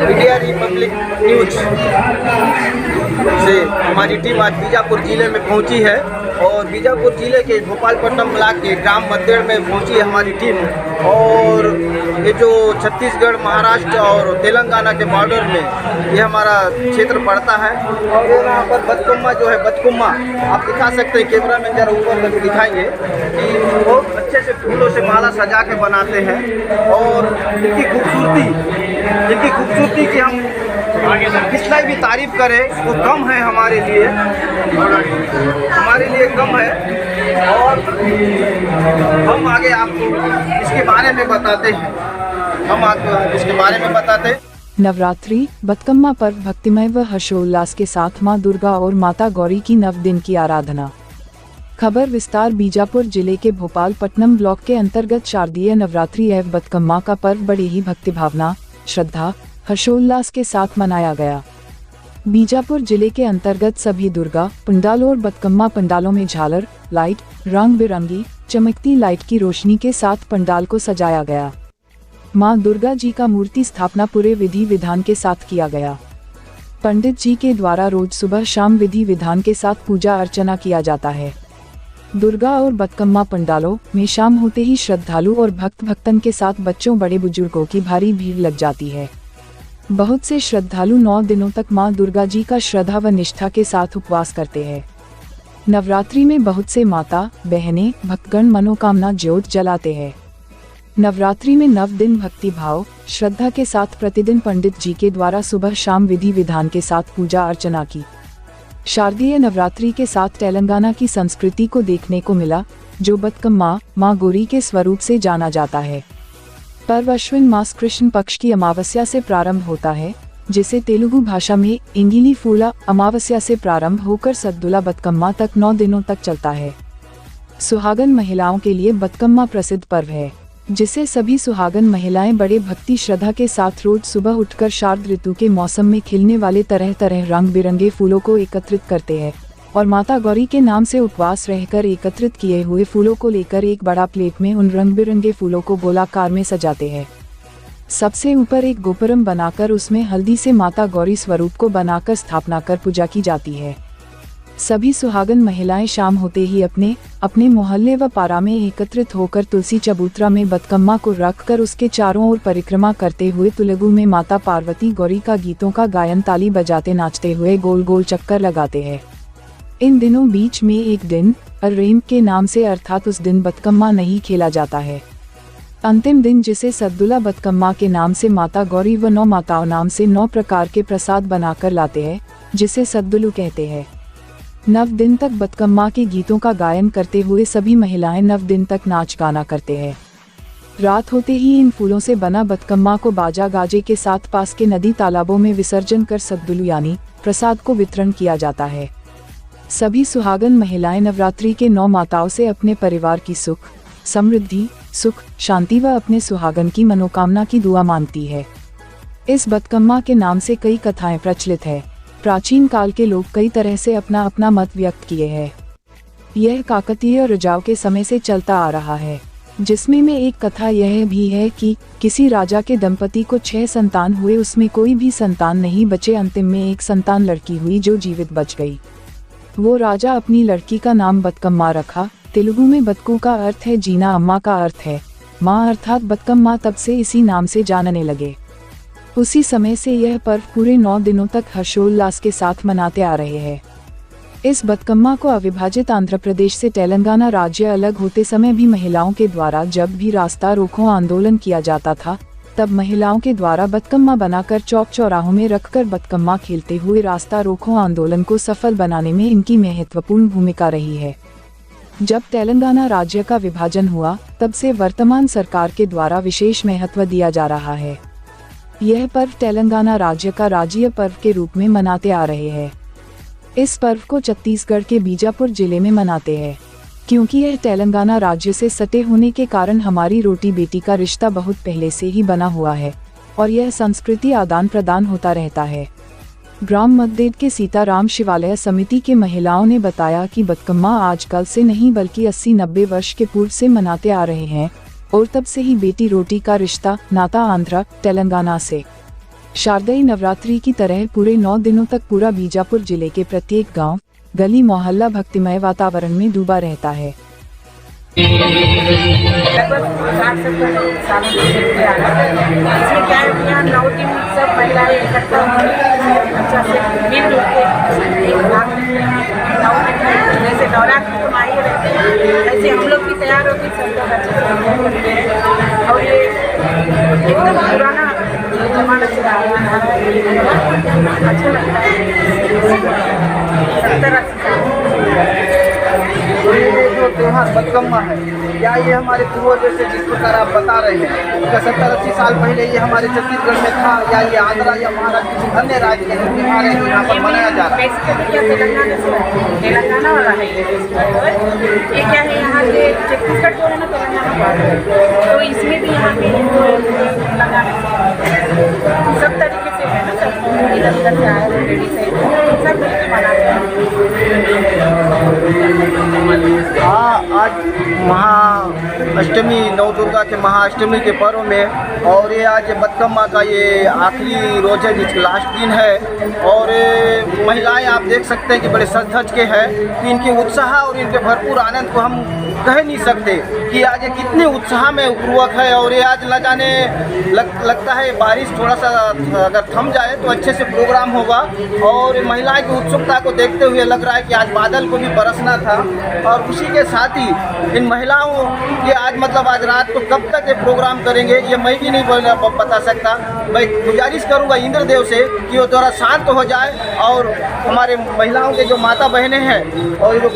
India Republic news से हमारी team आज बीजापुर जिले में पहुंची है और बीजापुर जिले के गोपालपट्टनम ब्लॉक के ग्राम मद्देड़ में पहुंची है हमारी टीम। और ये जो छत्तीसगढ़, महाराष्ट्र और तेलंगाना के बॉर्डर में ये हमारा क्षेत्र पड़ता है। और यहाँ पर बतकुम्मा जो है, बतकुम्मा आप दिखा सकते हैं, कैमरा में जरा ऊपर तक दिखाएंगे कि बहुत अच्छे से फूलों से माला सजा के बनाते हैं। और इनकी खूबसूरती की हम कितना भी तारीफ करें वो कम है हमारे लिए कम है। और हम आगे आपको इसके बारे में बताते हैं। नवरात्रि बतकम्मा पर्व भक्तिमय व हर्षोल्लास के साथ मां दुर्गा और माता गौरी की 9 दिन की आराधना। खबर विस्तार। बीजापुर जिले के भोपालपट्टनम ब्लॉक के अंतर्गत शारदीय नवरात्रि एवं बतकम्मा का पर्व बड़े ही भक्ति भावना, श्रद्धा, हर्षोल्लास के साथ मनाया गया। बीजापुर जिले के अंतर्गत सभी दुर्गा पंडाल और बतकम्मा पंडालों में झालर, लाइट, रंग बिरंगी चमकती लाइट की रोशनी के साथ पंडाल को सजाया गया। मां दुर्गा जी का मूर्ति स्थापना पूरे विधि विधान के साथ किया गया। पंडित जी के द्वारा रोज सुबह शाम विधि विधान के साथ पूजा अर्चना किया जाता है। दुर्गा और बतकम्मा पंडालों में शाम होते ही श्रद्धालु और भक्तन के साथ बच्चों बड़े बुजुर्गों की भारी भीड़ लग जाती है। बहुत से श्रद्धालु 9 दिनों तक मां दुर्गा जी का श्रद्धा व निष्ठा के साथ उपवास करते हैं। नवरात्रि में बहुत से माता बहनें भक्तगण मनोकामना ज्योत जलाते हैं। नवरात्रि में 9 दिन भक्ति भाव श्रद्धा के साथ प्रतिदिन पंडित जी के द्वारा सुबह शाम विधि विधान के साथ पूजा अर्चना की। शारदीय नवरात्रि के साथ तेलंगाना की संस्कृति को देखने को मिला, जो बतकम्मा मां गौरी के स्वरूप से जाना जाता है। पर्व अश्विन मास कृष्ण पक्ष की अमावस्या से प्रारंभ होता है, जिसे तेलुगु भाषा में इंगिली फूला अमावस्या से प्रारंभ होकर सद्दुला बतकम्मा तक 9 दिनों तक चलता है। सुहागन महिलाओं के लिए बतकम्मा प्रसिद्ध पर्व है, जिसे सभी सुहागन महिलाएं बड़े भक्ति श्रद्धा के साथ रोज सुबह उठकर शारद ऋतु के मौसम में खिलने वाले तरह तरह रंग बिरंगे फूलों को एकत्रित करते हैं और माता गौरी के नाम से उपवास रहकर एकत्रित किए हुए फूलों को लेकर एक बड़ा प्लेट में उन रंग बिरंगे फूलों को गोलाकार में सजाते हैं। सबसे ऊपर एक गोपुरम बनाकर उसमें हल्दी से माता गौरी स्वरूप को बनाकर स्थापना कर पूजा की जाती है। सभी सुहागन महिलाएं शाम होते ही अपने अपने मोहल्ले व पारा में एकत्रित होकर तुलसी चबूतरा में बतकम्मा को रखकर उसके चारों ओर परिक्रमा करते हुए तेलुगु में माता पार्वती गौरी का गीतों का गायन ताली बजाते नाचते हुए गोल गोल चक्कर लगाते हैं। इन दिनों बीच में एक दिन अर्रेम के नाम से अर्थात उस दिन बतकम्मा नहीं खेला जाता है। अंतिम दिन जिसे सद्दुला बतकम्मा के नाम से माता गौरी व 9 माताओं नाम से 9 प्रकार के प्रसाद बनाकर लाते हैं, जिसे सद्दुलू कहते हैं। 9 दिन तक बतकम्मा के गीतों का गायन करते हुए सभी महिलाएं 9 दिन तक नाच गाना करते हैं। रात होते ही इन फूलों से बना बतकम्मा को बाजा गाजे के साथ पास के नदी तालाबों में विसर्जन कर सद्दुलू यानी प्रसाद को वितरण किया जाता है। सभी सुहागन महिलाएं नवरात्रि के 9 माताओं से अपने परिवार की सुख, समृद्धि, सुख, शांति व अपने सुहागन की मनोकामना की दुआ मांगती है। इस बतकम्मा के नाम से कई कथाएं प्रचलित है। प्राचीन काल के लोग कई तरह से अपना अपना मत व्यक्त किए हैं। यह काकतीय रजाओं के समय से चलता आ रहा है, जिसमें में एक कथा यह भी है कि किसी राजा के दंपति को 6 संतान हुए, उसमें कोई भी संतान नहीं बचे। अंतिम में एक संतान लड़की हुई जो जीवित बच गई। वो राजा अपनी लड़की का नाम बतकम्मा रखा। तेलुगु में बतकू का अर्थ है जीना, अम्मा का अर्थ है माँ, अर्थात बतकम्मा तब से इसी नाम से जानने लगे। उसी समय से यह पर्व पूरे 9 दिनों तक हर्षोल्लास के साथ मनाते आ रहे हैं। इस बतकम्मा को अविभाजित आंध्र प्रदेश से तेलंगाना राज्य अलग होते समय भी महिलाओं के द्वारा जब भी रास्ता रोको आंदोलन किया जाता था, तब महिलाओं के द्वारा बतकम्मा बनाकर चौक चौराहों में रखकर बतकम्मा खेलते हुए रास्ता रोको आंदोलन को सफल बनाने में इनकी महत्वपूर्ण भूमिका रही है। जब तेलंगाना राज्य का विभाजन हुआ, तब से वर्तमान सरकार के द्वारा विशेष महत्व दिया जा रहा है। यह पर्व तेलंगाना राज्य का राज्य पर्व के रूप में मनाते आ रहे हैं। इस पर्व को छत्तीसगढ़ के बीजापुर जिले में मनाते हैं। क्योंकि यह तेलंगाना राज्य से सटे होने के कारण हमारी रोटी बेटी का रिश्ता बहुत पहले से ही बना हुआ है और यह संस्कृति आदान प्रदान होता रहता है। ग्राम मद्देड़ के सीताराम शिवालय समिति के महिलाओं ने बताया कि बतकम्मा आजकल से नहीं बल्कि 80-90 वर्ष के पूर्व से मनाते आ रहे हैं और तब से ही बेटी रोटी का रिश्ता नाता आंध्र तेलंगाना से। शारदीय नवरात्रि की तरह पूरे 9 दिनों तक पूरा बीजापुर जिले के प्रत्येक गांव, गली मोहल्ला भक्तिमय वातावरण में डूबा रहता है। लगभग 60-70 सालों से चलते आ रहा है। इसमें क्या है कि यहाँ 9 दिन सब महिलाएं इकट्ठा होकर अच्छा से मिलजुल के एक भाग में 9 दिन जैसे नवरात्रि तो माई रहते हैं, ऐसे हम लोग भी तैयार होकर सब लोग अच्छे से एंजॉय करते हैं। और ये एकदम पुराना जमाना से आ रहा है, अच्छा लगता है। 70-80 साल ये जो त्योहार बतकम्मा है या ये हमारे पूर्वजों से जिस प्रकार आप बता रहे हैं कि 70-80 साल पहले ये हमारे छत्तीसगढ़ में था या ये आंध्रा या महाराष्ट्र किसी अन्य राज्य के जो त्योहार है यहाँ पर मनाया जा रहा है? तेलंगाना से तेलंगाना वाला है ये क्या है यहाँ के छत्तीसगढ़ जो है ना तेलंगाना तो इसमें भी यहाँ के तेलंगाना से सब तरीके से है ना सब इधर उधर से आए हुए लेडीज है सब मिलकर मनाते हैं। हाँ, आज महाअष्टमी नव दुर्गा के महाअष्टमी के पर्व में और ये आज बतकम्मा का ये आखिरी रोज है जिसका लास्ट दिन है और महिलाएं आप देख सकते हैं कि बड़े सज धज के हैं कि इनके उत्साह और इनके भरपूर आनंद को हम कह नहीं सकते कि आज ये कितने उत्साह में पूर्वक है। और ये आज न जाने लगता है बारिश थोड़ा सा अगर थम जाए तो अच्छे से प्रोग्राम होगा और महिलाएं की उत्सुकता को देखते हुए लग रहा है कि आज बादल को भी बरसना था। और उसी के साथ ही इन महिलाओं के आज मतलब आज रात को कब तक ये प्रोग्राम करेंगे ये मैं भी नहीं बता सकता। मैं गुजारिश करूंगा इंद्रदेव से कि वो थोड़ा शांत हो जाए और हमारे महिलाओं के जो माता बहनें हैं और जो